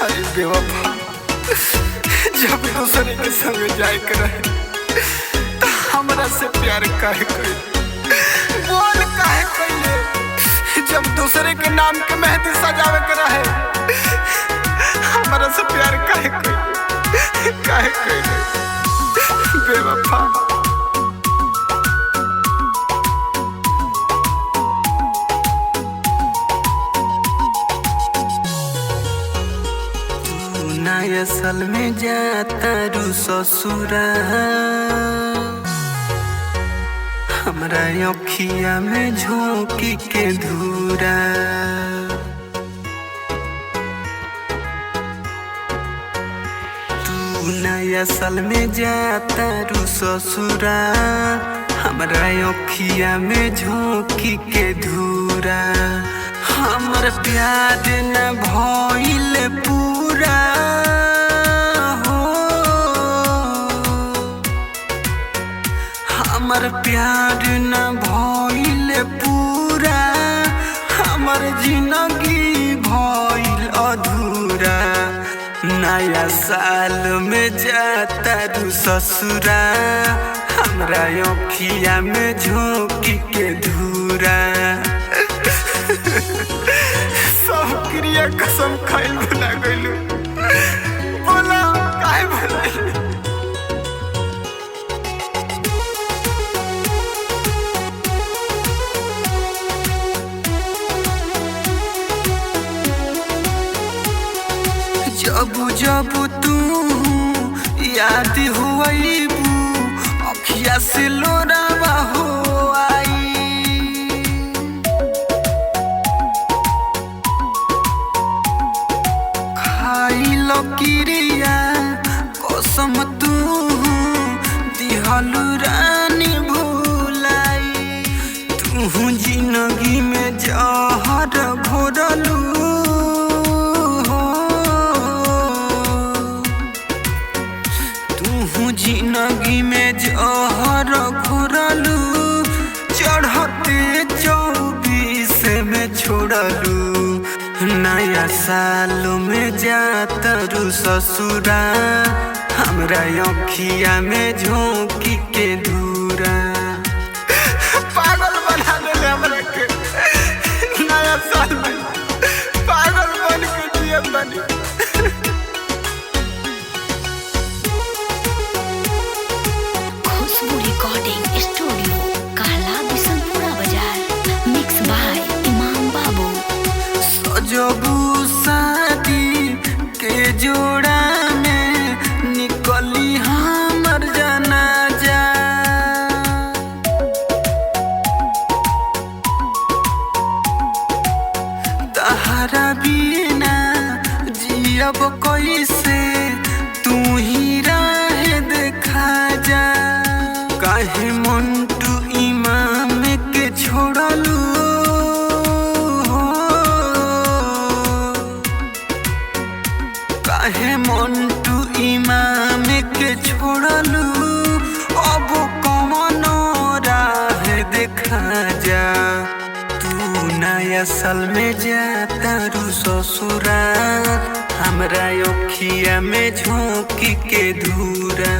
अरे बेवफा, जब दूसरे के संग जाए के रहे तो हमरा से प्यार काहे कइले? बोल काहे कइले? जब दूसरे के नाम के मेहंदी सजावे के रहे हमरा से प्यार काहे कइले? काहे कइले बेवफा? नया साल में जाता रू ससुरा, हमरा अखिया में झोंकी के धूरा। तू नया साल में जाता रू ससुरा, हमरा अखिया में झोंकी के धूरा। हमर प्यार न भइल पूरा हो, हमर प्यार न भइल पूरा, हमर जिंदगी भइल अधूरा। नया साल में जाता रू ससुरा, हमरा अखिया में झोंकी के धूरा। सब क्रिया कसम खाइल भुला गइलू, बोला काहे भुलाइल? जब जब तू याद हुआईबू, अखिया से लोरावा हो आई। खाइलो किरिया कसम तू दिहलू रानी भुलाई। तू जिंदगी में जहर घोरलू हो, तू जिंदगी में जहर घोरलू। चढ़ते 24 में छोड़लू। नया साल में जाता रू ससुरा, हमरा अखिया में झोंकी के धूरा। पागल बना देले हमरा के, नया साल में पागल बन के जिए बनी। खुशबू रिकॉर्डिंग स्टूडियो, कहला बिशनपुरा बाजार। मिक्स बाय इमाम बाबू। सजबू शादी के जोड़ा में निकली हमर जनाजा। तहरा बिना जियब कैसे, तू ही राह देखा जा। काहे मंटू इमाम के छोड़लू हो, काहे मंटू इमाम के छोड़लू। अब कौन राह देखा जा। तू नया साल में जाता रू ससुरा, हमरा अखिया में झोंकी के धूरा।